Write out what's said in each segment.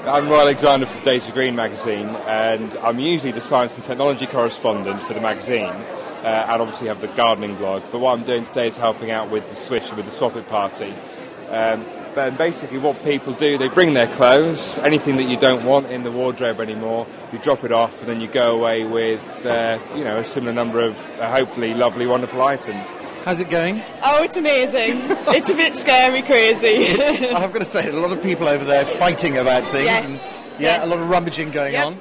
I'm Roy Alexander from Data Green magazine, and I'm usually the science and technology correspondent for the magazine, and obviously have the gardening blog. But what I'm doing today is helping out with the Switch, with the Swap It party. But basically what people do, they bring their clothes, anything that you don't want in the wardrobe anymore, you drop it off, and then you go away with a similar number of hopefully lovely, wonderful items. How's it going? Oh, it's amazing. It's a bit scary, crazy. I've got to say, a lot of people over there fighting about things. Yes. And, a lot of rumbaging going on.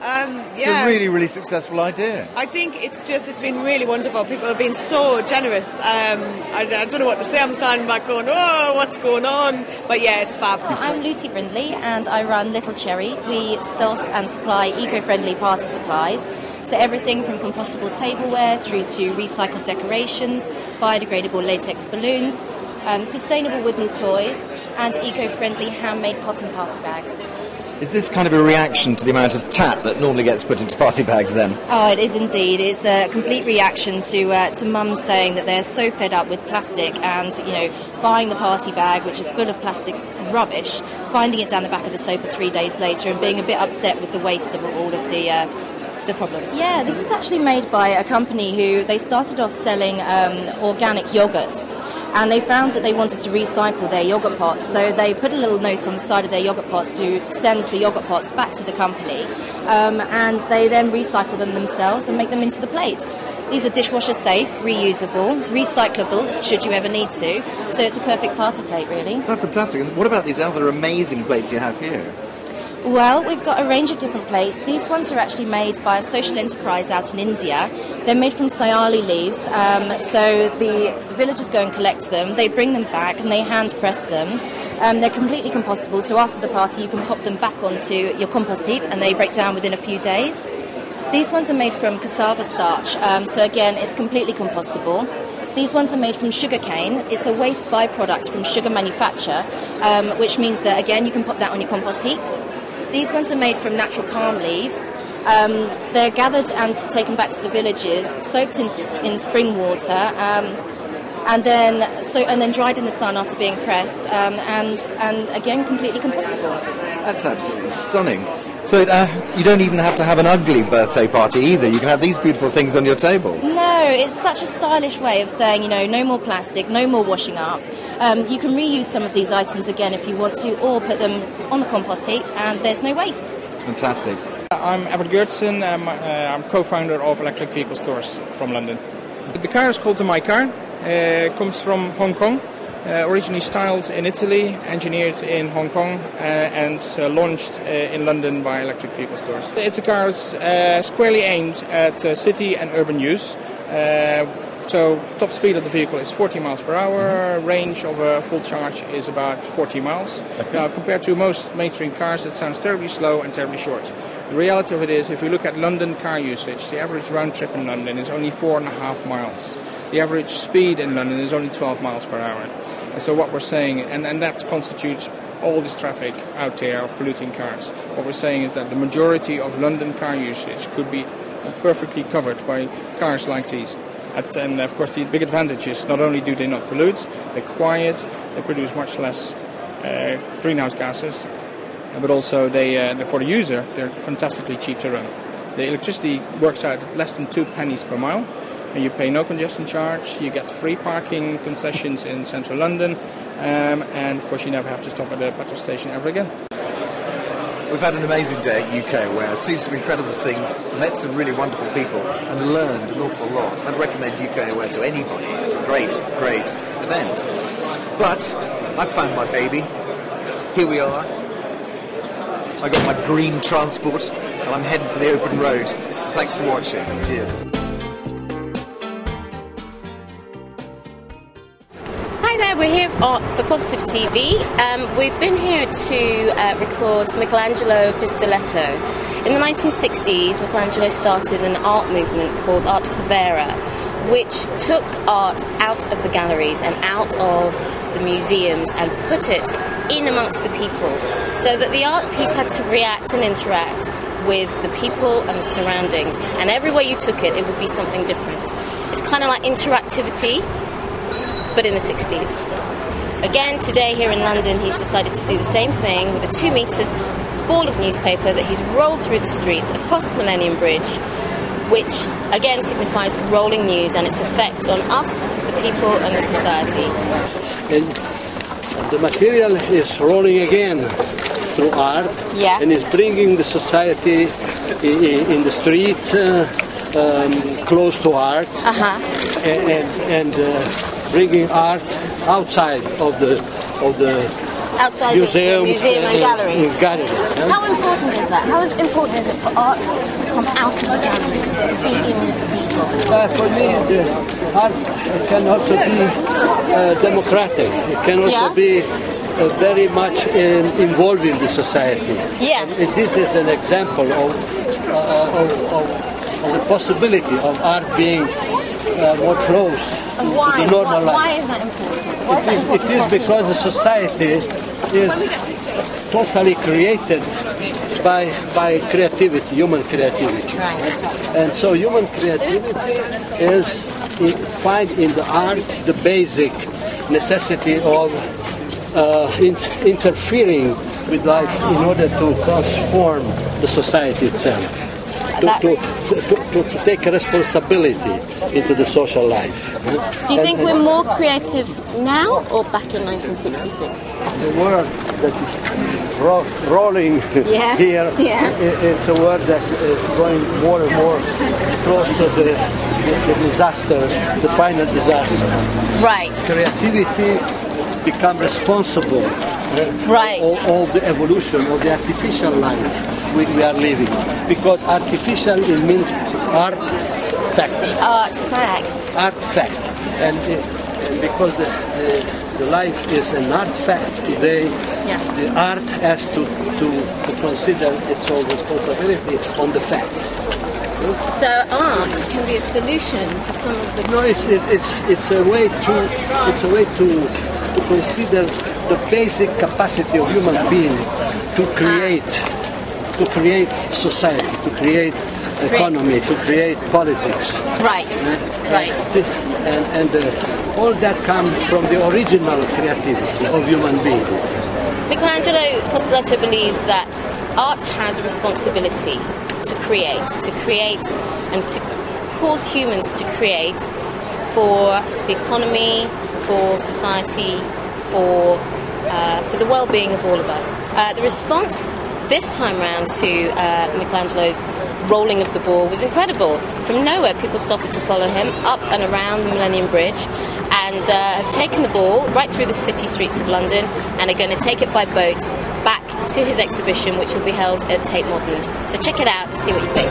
It's a really, really successful idea. I think it's been really wonderful. People have been so generous. I don't know what to say. I'm standing back going, oh, what's going on? But yeah, it's fab. I'm Lucy Brindley and I run Little Cherry. We source and supply eco-friendly party supplies. So everything from compostable tableware through to recycled decorations, biodegradable latex balloons, sustainable wooden toys, and eco-friendly handmade cotton party bags. Is this kind of a reaction to the amount of tat that normally gets put into party bags then? Oh, it is indeed. It's a complete reaction to mums saying that they're so fed up with plastic and, buying the party bag, which is full of plastic rubbish, finding it down the back of the sofa 3 days later and being a bit upset with the waste of all of the problems. Yeah, this is actually made by a company who they started off selling organic yogurts, and they found that they wanted to recycle their yogurt pots, so they put a little note on the side of their yogurt pots to send the yogurt pots back to the company, and they then recycle them themselves and make them into the plates. These are dishwasher safe, reusable, recyclable should you ever need to, so it's a perfect party plate really. Oh, fantastic. And what about these other amazing plates you have here? Well, we've got a range of different plates. These ones are actually made by a social enterprise out in India. They're made from sayali leaves, so the villagers go and collect them, they bring them back and they hand press them. They're completely compostable, so after the party you can pop them back onto your compost heap and they break down within a few days. These ones are made from cassava starch, so again it's completely compostable. These ones are made from sugar cane. It's a waste byproduct from sugar manufacture, which means that again you can pop that on your compost heap. These ones are made from natural palm leaves. They're gathered and taken back to the villages, soaked in spring water, and then dried in the sun after being pressed, and again completely compostable. That's absolutely stunning. So you don't even have to have an ugly birthday party either. You can have these beautiful things on your table. No, it's such a stylish way of saying, no more plastic, no more washing up. You can reuse some of these items again if you want to, or put them on the compost heap, and there's no waste. It's fantastic. I'm Everett Gertson. I'm co-founder of Electric Vehicle Stores from London. The car is called the My Car. It comes from Hong Kong. Originally styled in Italy, engineered in Hong Kong, and launched in London by Electric Vehicle Stores. It's a car squarely aimed at city and urban use. So top speed of the vehicle is 40 miles per hour, range of a full charge is about 40 miles. Okay. Now, compared to most mainstream cars, it sounds terribly slow and terribly short. The reality of it is, if you look at London car usage, the average round trip in London is only 4.5 miles. The average speed in London is only 12 miles per hour. And so what we're saying, and that constitutes all this traffic out there of polluting cars. What we're saying is that the majority of London car usage could be perfectly covered by cars like these. And of course the big advantage is not only do they not pollute, they're quiet, they produce much less greenhouse gases, but also they for the user they're fantastically cheap to run. The electricity works out at less than 2 pennies per mile, and you pay no congestion charge, you get free parking concessions in central London, and of course you never have to stop at a petrol station ever again. We've had an amazing day at UK Aware, seen some incredible things, met some really wonderful people, and learned an awful lot. I'd recommend UK Aware to anybody. It's a great, great event. But I found my baby. Here we are. I got my green transport, and I'm heading for the open road. So thanks for watching. Cheers. Hi there, we're here for PositiveTV. We've been here to record Michelangelo Pistoletto. In the 1960s, Michelangelo started an art movement called Arte Povera, which took art out of the galleries and out of the museums and put it in amongst the people, so that the art piece had to react and interact with the people and the surroundings, and everywhere you took it, it would be something different. It's kind of like interactivity, but in the 60s. Again, today here in London, he's decided to do the same thing with a 2 meters ball of newspaper that he's rolled through the streets across Millennium Bridge, which again signifies rolling news and its effect on us, the people, and the society. And the material is rolling again through art, and is bringing the society in the street close to art, and bringing art outside of the outside museums and galleries. How important is that? How important is it for art to come out of the galleries, to be in with the people? For me, the art can also be democratic. It can also be very much involving the society. And this is an example of the possibility of art being more close to the normal life. Why is that important? It is because the society is totally created by creativity, human creativity. And so human creativity is find in the art the basic necessity of interfering with life in order to transform the society itself. To take responsibility into the social life. Do you think we're more creative now or back in 1966? The word that is rolling here, it's a word that is going more and more close to the disaster, the final disaster. Right. Creativity become responsible of the evolution of the artificial life we are living, because artificial it means artifact, and because the life is an artifact today, the art has to consider its own responsibility on the facts. So art can be a solution to some of the. No, it's a way to consider the basic capacity of human being to create society, to create economy, to create politics. Right. And all that comes from the original creativity of human beings. Michelangelo Postoletto believes that art has a responsibility to create and to cause humans to create for the economy, for society, for the well-being of all of us. The response this time round to Michelangelo's rolling of the ball was incredible. From nowhere, people started to follow him up and around the Millennium Bridge and have taken the ball right through the city streets of London and are going to take it by boat back to his exhibition, which will be held at Tate Modern. So check it out and see what you think.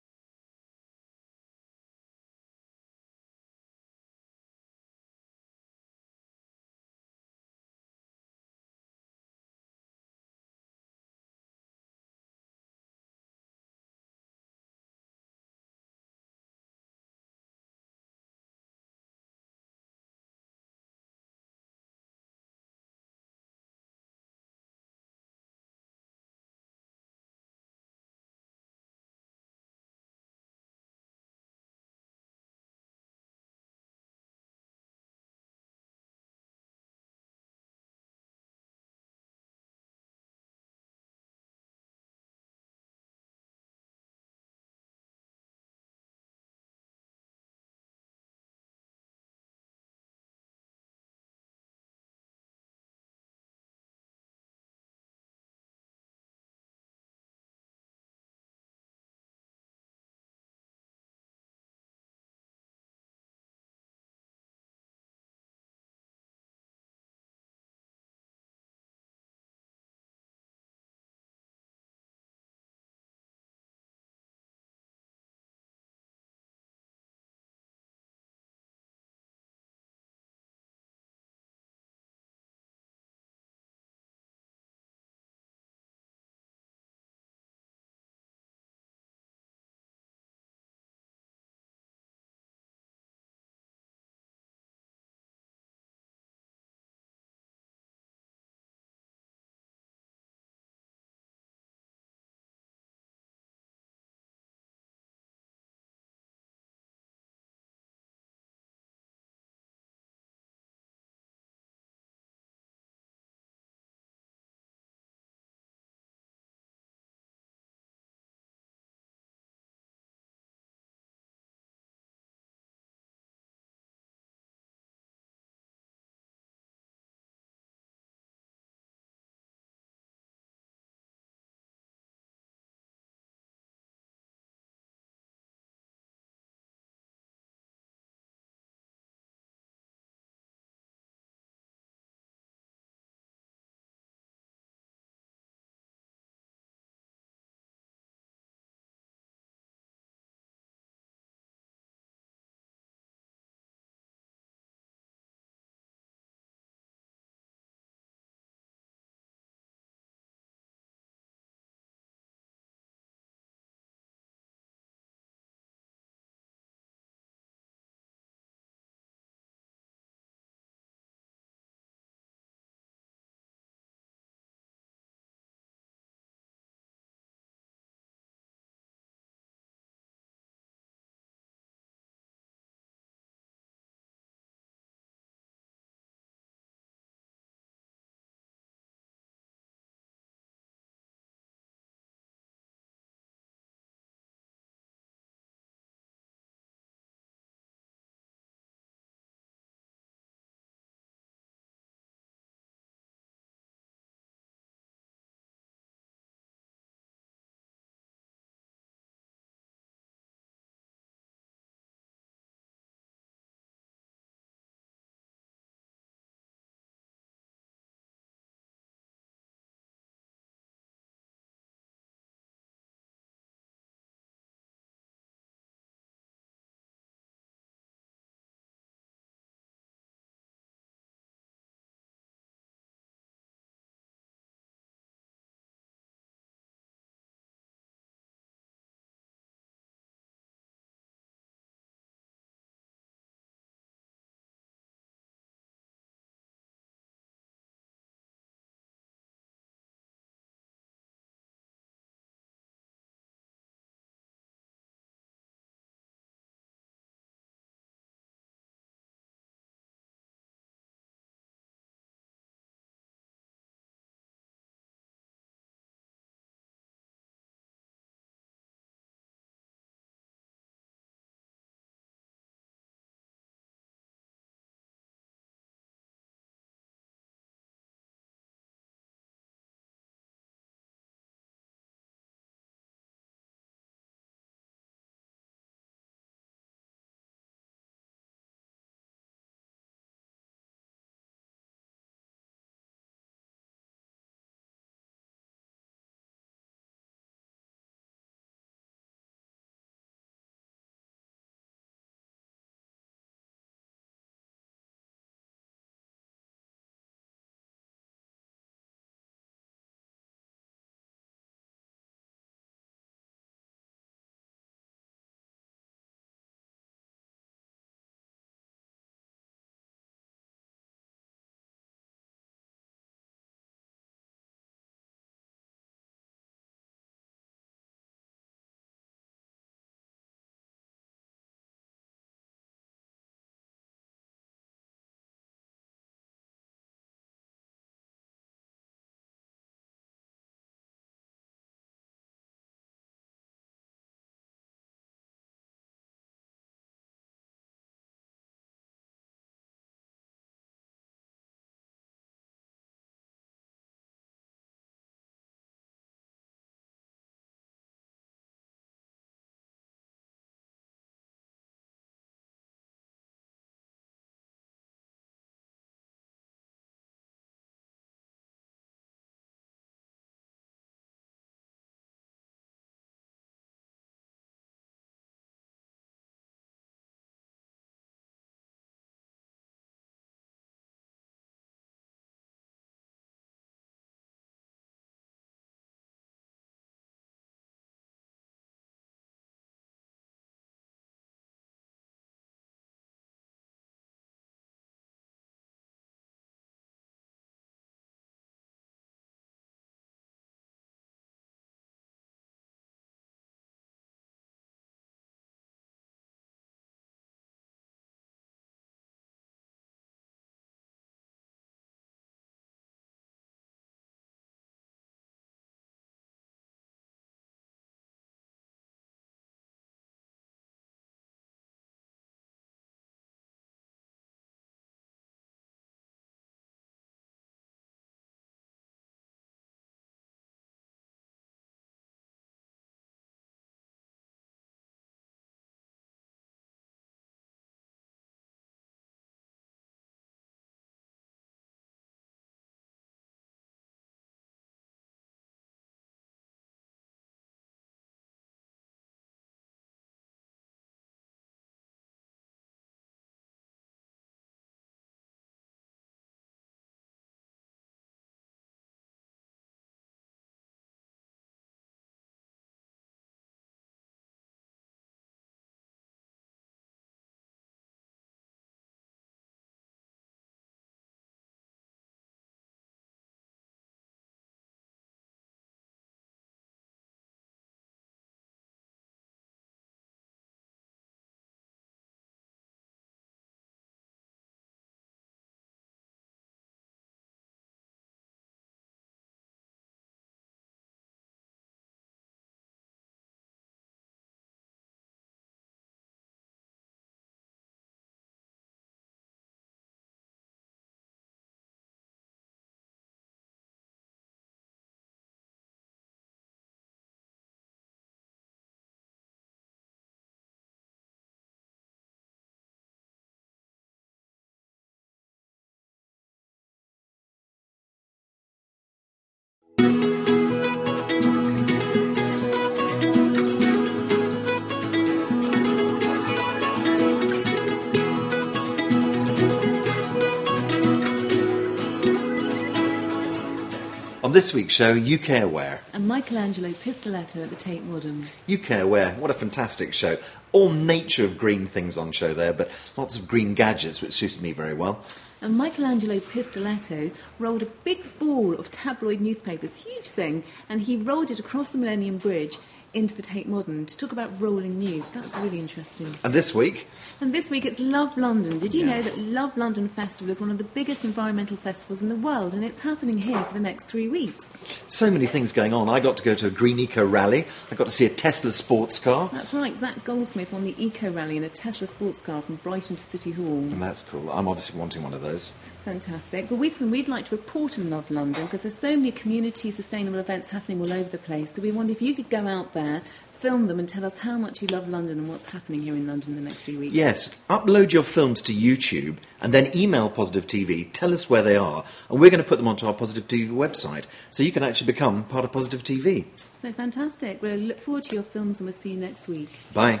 On this week's show, UK Aware. And Michelangelo Pistoletto at the Tate Modern. UK Aware, what a fantastic show. All nature of green things on show there, but lots of green gadgets, which suited me very well. And Michelangelo Pistoletto rolled a big ball of tabloid newspapers, huge thing, and he rolled it across the Millennium Bridge into the Tate Modern to talk about rolling news. That's really interesting. And this week? And this week it's Love London. Did you know that Love London Festival is one of the biggest environmental festivals in the world, and it's happening here for the next 3 weeks? So many things going on. I got to go to a Green Eco rally. I got to see a Tesla sports car. That's right. Zach Goldsmith won the Eco Rally in a Tesla sports car from Brighton to City Hall. And that's cool. I'm obviously wanting one of those. Fantastic. But we'd like to report on Love London because there's so many community sustainable events happening all over the place. So we wonder if you could go out there, film them and tell us how much you love London and what's happening here in London in the next 3 weeks. Yes, upload your films to YouTube and then email Positive TV, tell us where they are, and we're going to put them onto our Positive TV website so you can actually become part of Positive TV. So fantastic. We'll look forward to your films and we'll see you next week. Bye.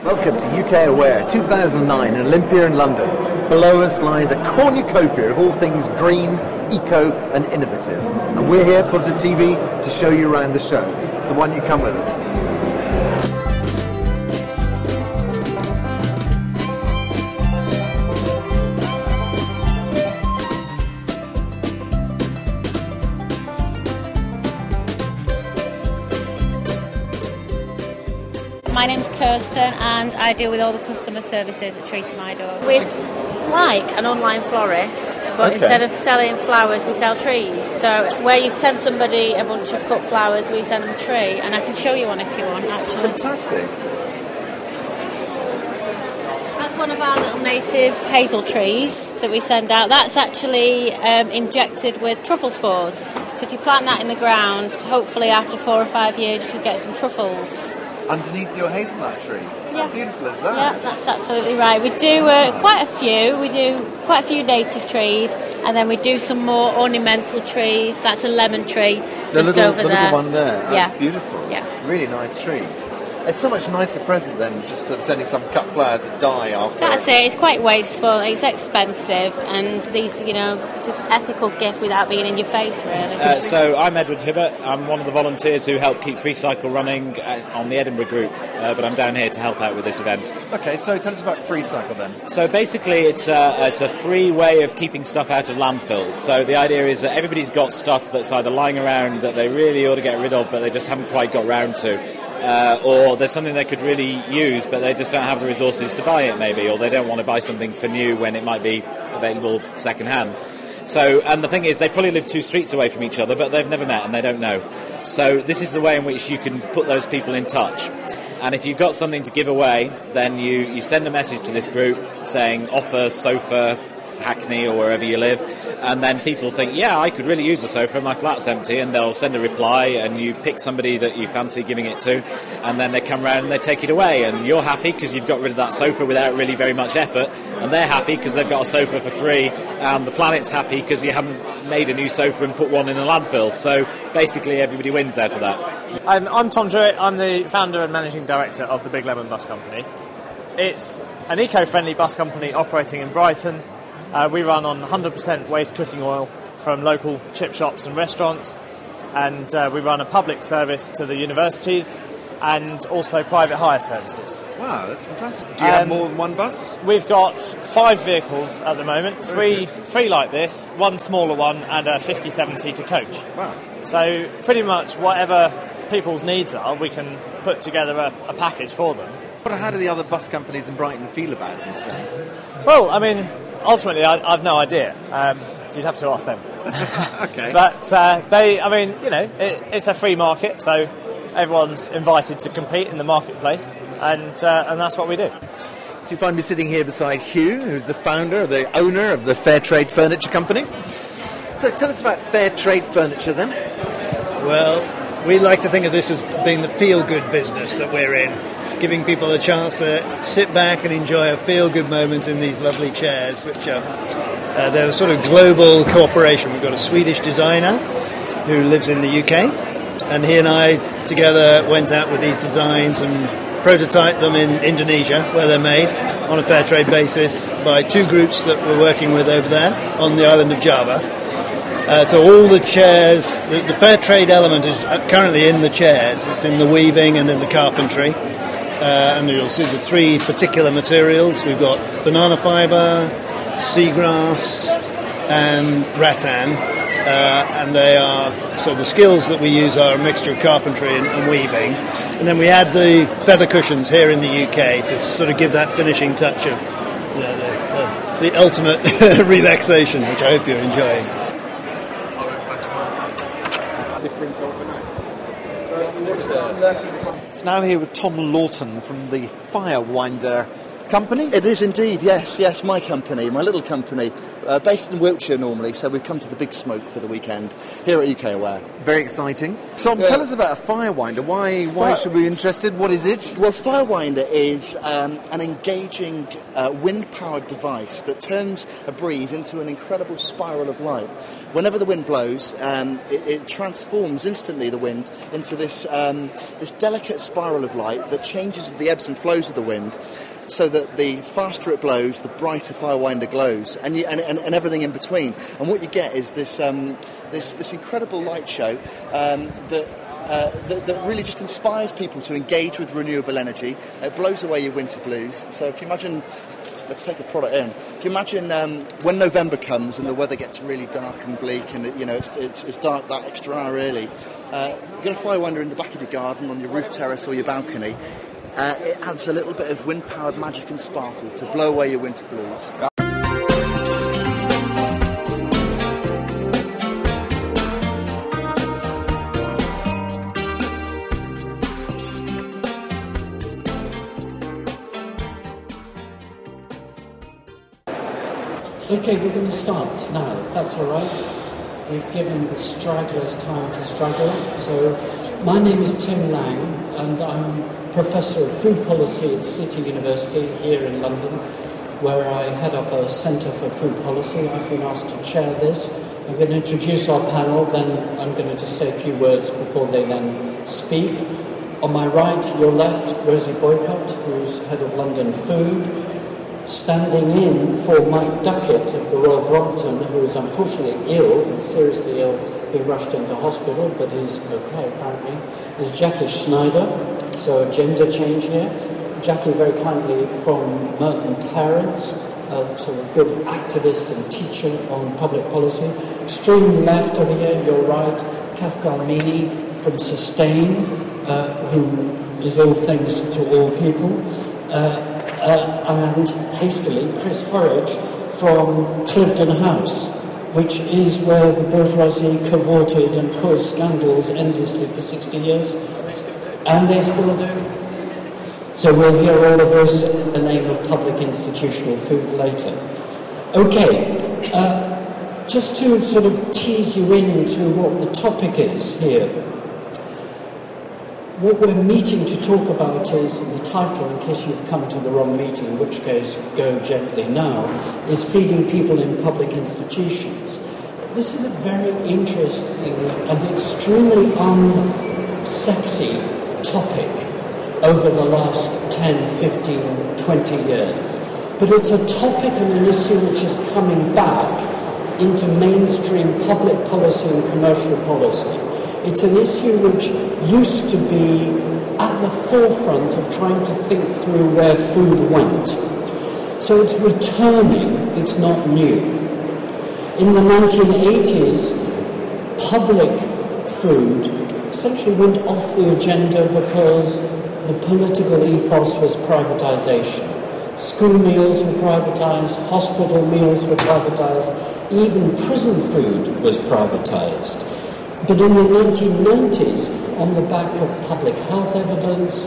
Welcome to UK Aware 2009 in Olympia in London. Below us lies a cornucopia of all things green, eco and innovative. And we're here, Positive TV, to show you around the show. So why don't you come with us? My name's Kirsten and I deal with all the customer services at Tree to My Door. We're like an online florist, but instead of selling flowers, we sell trees. So where you send somebody a bunch of cut flowers, we send them a tree, and I can show you one if you want, actually. Fantastic. That's one of our little native hazel trees that we send out. That's actually injected with truffle spores. So if you plant that in the ground, hopefully after 4 or 5 years you should get some truffles. Underneath your hazelnut tree. Yeah. How beautiful is that? Yeah, that's absolutely right. We do quite a few. We do quite a few native trees, and then we do some more ornamental trees. That's a lemon tree just over there. The little one there. That's beautiful. Yeah. Really nice tree. It's so much nicer present than just sort of sending some cut flowers that die after. That's it. It's quite wasteful. It's expensive, and these, it's an ethical gift without being in your face, really. So I'm Edward Hibbert. I'm one of the volunteers who help keep Free Cycle running on the Edinburgh group, but I'm down here to help out with this event. Okay, so tell us about Free Cycle then. So basically, it's a free way of keeping stuff out of landfills. So the idea is that everybody's got stuff that's either lying around that they really ought to get rid of, but they just haven't quite got round to. Or there's something they could really use, but they just don't have the resources to buy it, maybe, or they don't want to buy something for new when it might be available second-hand. So, and the thing is, they probably live 2 streets away from each other, but they've never met and they don't know. So this is the way in which you can put those people in touch. And if you've got something to give away, then you send a message to this group saying, offer sofa, Hackney or wherever you live, and then people think, yeah, I could really use a sofa, my flat's empty, and they'll send a reply, and you pick somebody that you fancy giving it to, and then they come round and they take it away, and you're happy because you've got rid of that sofa without really very much effort, and they're happy because they've got a sofa for free, and the planet's happy because you haven't made a new sofa and put one in a landfill. So basically everybody wins out of that. I'm Tom Druitt. I'm the founder and managing director of the Big Lemon Bus Company. It's an eco-friendly bus company operating in Brighton. We run on 100% waste cooking oil from local chip shops and restaurants, and we run a public service to the universities and also private hire services. Wow, that's fantastic. Do you have more than one bus? We've got 5 vehicles at the moment, three like this, one smaller one and a 57-seater coach. Wow. So pretty much whatever people's needs are, we can put together a package for them. How do the other bus companies in Brighton feel about this then? Well, I mean, ultimately, I've no idea. You'd have to ask them. Okay. But it's a free market, so everyone's invited to compete in the marketplace, and that's what we do. So you find me sitting here beside Hugh, who's the owner of the Fair Trade Furniture Company. So tell us about Fair Trade Furniture then. Well, we like to think of this as being the feel-good business that we're in. Giving people a chance to sit back and enjoy a feel-good moment in these lovely chairs, which are they're a sort of global cooperation. We've got a Swedish designer who lives in the UK, and he and I together went out with these designs and prototyped them in Indonesia, where they're made, on a fair trade basis by 2 groups that we're working with over there on the island of Java. So all the chairs, the fair trade element is currently in the chairs. It's in the weaving and in the carpentry. And you'll see the 3 particular materials. We've got banana fibre, seagrass and rattan. And they are, so the skills that we use are a mixture of carpentry and weaving. And then we add the feather cushions here in the UK to sort of give that finishing touch of the ultimate relaxation, which I hope you're enjoying. It's now here with Tom Lawton from the Firewinder company. It is indeed, yes, my company, my little company, based in Wiltshire normally, so we've come to the big smoke for the weekend here at UK Aware. Very exciting. Tom, tell us about a Firewinder. Why should we be interested? What is it? Well, Firewinder is an engaging wind-powered device that turns a breeze into an incredible spiral of light. Whenever the wind blows, it transforms instantly the wind into this delicate spiral of light that changes with the ebbs and flows of the wind, so that the faster it blows, the brighter Firewinder glows, and everything in between. And what you get is this incredible light show that really just inspires people to engage with renewable energy. It blows away your winter blues. So if you imagine, let's take a product in. If you imagine when November comes and the weather gets really dark and bleak, and it's dark that extra hour early, get a Firewinder in the back of your garden, on your roof terrace or your balcony. It adds a little bit of wind-powered magic and sparkle to blow away your winter blues. Okay, we're going to start now, if that's all right. We've given the stragglers time to struggle. So, my name is Tim Lang, and I'm Professor of Food Policy at City University here in London, where I head up a Centre for Food Policy. I've been asked to chair this. I'm going to introduce our panel, then I'm going to just say a few words before they then speak. On my right, your left, Rosie Boycott, who's Head of London Food, standing in for Mike Duckett of the Royal Brompton, who is unfortunately ill, seriously ill, being rushed into hospital, but he's okay apparently, is Jackie Schneider. So a gender change here. Jackie very kindly from Merton Parents, a sort of good activist and teacher on public policy. Extreme left over here, your right, Kath Dalmini from Sustain, who is all things to all people. And hastily, Chris Horridge from Cliveden House, which is where the bourgeoisie cavorted and caused scandals endlessly for 60 years. And they still do. So we'll hear all of this in the name of public institutional food later. Okay, just to sort of tease you into what the topic is here. What we're meeting to talk about is, the title, in case you've come to the wrong meeting, in which case go gently now, is Feeding People in Public Institutions. This is a very interesting and extremely unsexy topic over the last 10, 15, 20 years. But it's a topic and an issue which is coming back into mainstream public policy and commercial policy. It's an issue which used to be at the forefront of trying to think through where food went. So it's returning, it's not new. In the 1980s, public food essentially went off the agenda because the political ethos was privatisation. School meals were privatised, hospital meals were privatised, even prison food was privatised. But in the 1990s, on the back of public health evidence,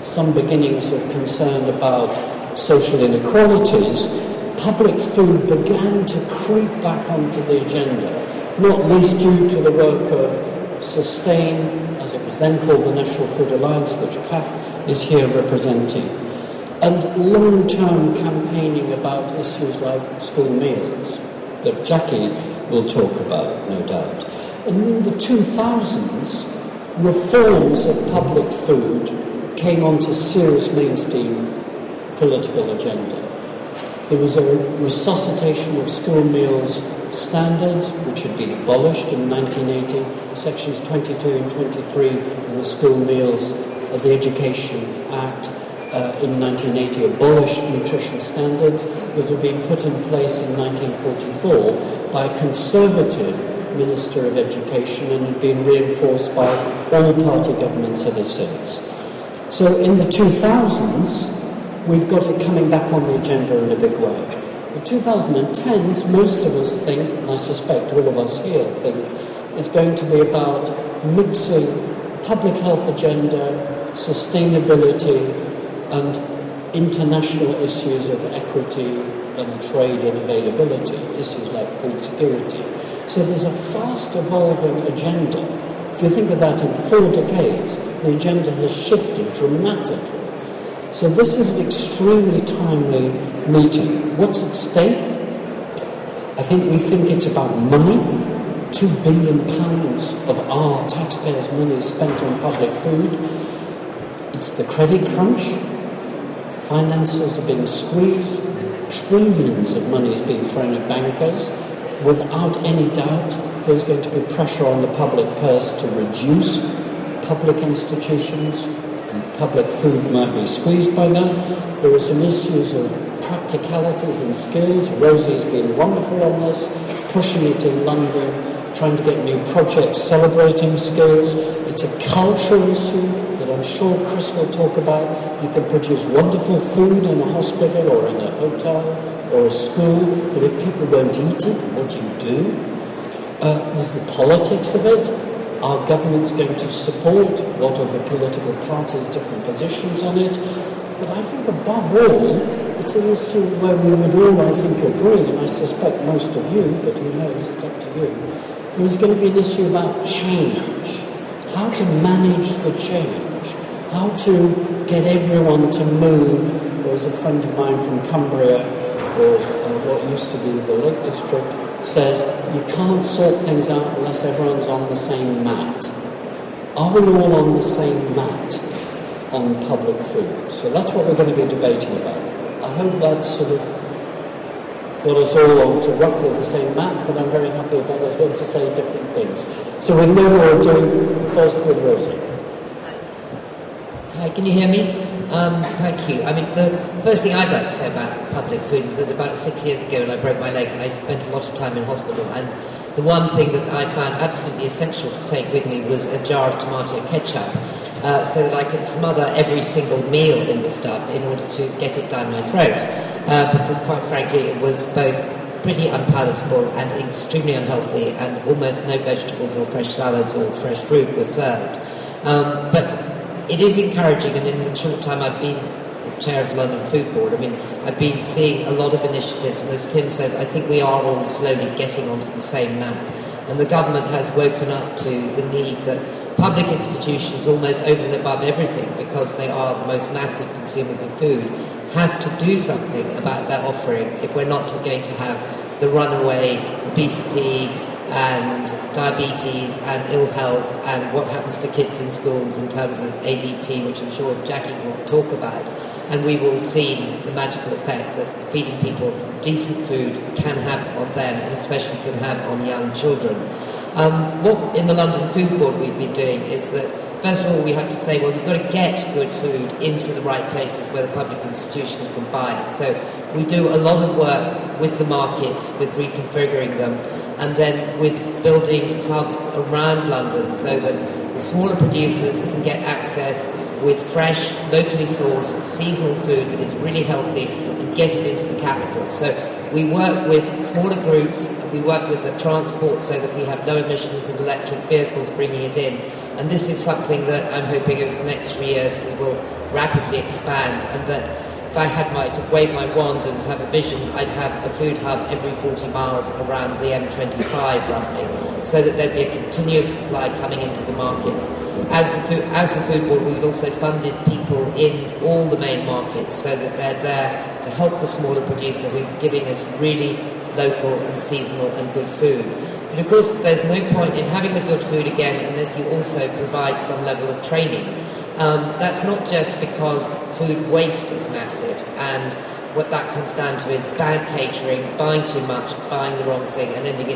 some beginnings of concern about social inequalities, public food began to creep back onto the agenda, not least due to the work of Sustain, as it was then called the National Food Alliance, which Kath is here representing, and long-term campaigning about issues like school meals, that Jackie will talk about, no doubt. And in the 2000s, reforms of public food came onto serious mainstream political agenda. There was a resuscitation of school meals standards, which had been abolished in 1980. Sections 22 and 23 of the School Meals of the Education Act in 1980 abolished nutrition standards that had been put in place in 1944 by a Conservative Minister of Education and had been reinforced by all party governments ever since. So in the 2000s, we've got it coming back on the agenda in a big way. The 2010s, most of us think, and I suspect all of us here think, it's going to be about mixing public health agenda, sustainability, and international issues of equity and trade and availability, issues like food security. So there's a fast evolving agenda. If you think of that in 4 decades, the agenda has shifted dramatically. So this is an extremely timely meeting. What's at stake? I think we think it's about money. £2 billion of our taxpayers' money is spent on public food. It's the credit crunch. Finances are being squeezed. Trillions of money is being thrown at bankers. Without any doubt, there's going to be pressure on the public purse to reduce public institutions, and public food might be squeezed by that. There are some issues of practicalities and skills. Rosie's been wonderful on this, pushing it in London, trying to get new projects celebrating skills. It's a cultural issue that I'm sure Chris will talk about. You can produce wonderful food in a hospital or in a hotel or a school, but if people won't eat it, what do you do? There's the politics of it. Our government's going to support what are the political parties' different positions on it. But I think above all, it's an issue where we would all, I think, agree, and I suspect most of you, but who knows, it's up to you. There's going to be an issue about change, how to manage the change, how to get everyone to move. There was a friend of mine from Cumbria, or what used to be the Lake District, says you can't sort things out unless everyone's on the same mat. Are we all on the same mat on public food? So that's what we're going to be debating about. I hope that sort of got us all onto roughly the same mat, but I'm very happy if others want to say different things. So we know what we're doing first with Rosie. Hi, can you hear me? Thank you. I mean, the first thing I'd like to say about public food is that about 6 years ago when I broke my leg, I spent a lot of time in hospital, and the one thing that I found absolutely essential to take with me was a jar of tomato ketchup, so that I could smother every single meal in the stuff in order to get it down my throat, because quite frankly it was both pretty unpalatable and extremely unhealthy, and almost no vegetables or fresh salads or fresh fruit was served. But it is encouraging, and in the short time I've been chair of the London Food Board, I mean, I've been seeing a lot of initiatives, and as Tim says, I think we are all slowly getting onto the same map, and the government has woken up to the need that public institutions, almost over and above everything, because they are the most massive consumers of food, have to do something about their offering if we're not going to have the runaway obesity and diabetes and ill health and what happens to kids in schools in terms of ADT, which I'm sure Jackie will talk about. And we've all seen the magical effect that feeding people decent food can have on them, and especially can have on young children. What in the London Food Board we've been doing is that, first of all, we have to say, well, you've got to get good food into the right places where the public institutions can buy it. So we do a lot of work with the markets, with reconfiguring them, and then with building hubs around London so that the smaller producers can get access with fresh, locally sourced, seasonal food that is really healthy and get it into the capital. So we work with smaller groups, we work with the transport so that we have low emissions and electric vehicles bringing it in. And this is something that I'm hoping over the next 3 years we will rapidly expand, and that if I could wave my wand and have a vision, I'd have a food hub every 40 miles around the M25 roughly, so that there'd be a continuous supply coming into the markets. As the Food Board, we've also funded people in all the main markets so that they're there to help the smaller producer who's giving us really local and seasonal and good food. But of course, there's no point in having the good food again unless you also provide some level of training. That's not just because food waste is massive, and what that comes down to is bad catering, buying too much, buying the wrong thing, and ending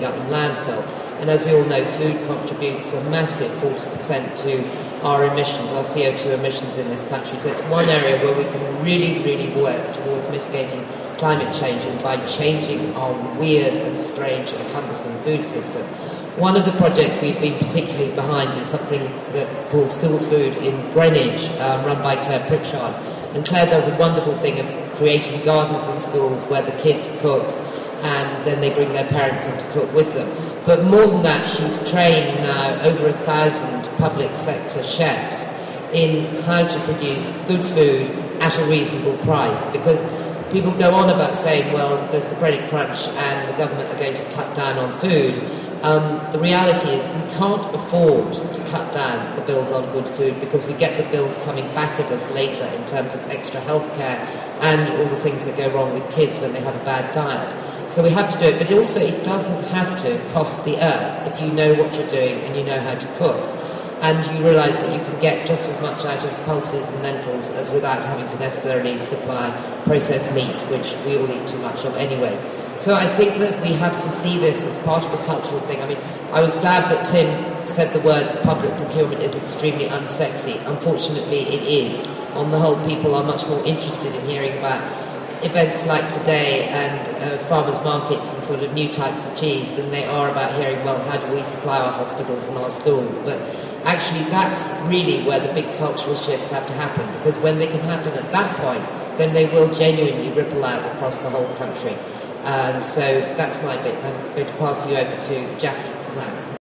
up in landfill. And as we all know, food contributes a massive 40% to our emissions, our CO2 emissions in this country. So it's one area where we can really, really work towards mitigating climate changes by changing our weird and strange and cumbersome food system. One of the projects we've been particularly behind is something called School Food in Greenwich, run by Claire Pritchard. And Claire does a wonderful thing of creating gardens in schools where the kids cook and then they bring their parents in to cook with them. But more than that, she's trained now over 1,000 public sector chefs in how to produce good food at a reasonable price, because people go on about saying, well, there's the credit crunch and the government are going to cut down on food. The reality is we can't afford to cut down the bills on good food because we get the bills coming back at us later in terms of extra healthcare and all the things that go wrong with kids when they have a bad diet. So we have to do it, but also it doesn't have to cost the earth if you know what you're doing and you know how to cook. And you realise that you can get just as much out of pulses and lentils as without having to necessarily supply processed meat, which we all eat too much of anyway. So I think that we have to see this as part of a cultural thing. I mean, I was glad that Tim said the word public procurement is extremely unsexy. Unfortunately, it is. On the whole, people are much more interested in hearing about events like today and farmers' markets and sort of new types of cheese than they are about hearing, well, how do we supply our hospitals and our schools? But actually, that's really where the big cultural shifts have to happen, because when they can happen at that point, then they will genuinely ripple out across the whole country. So that's my bit. I'm going to pass you over to Jackie for that.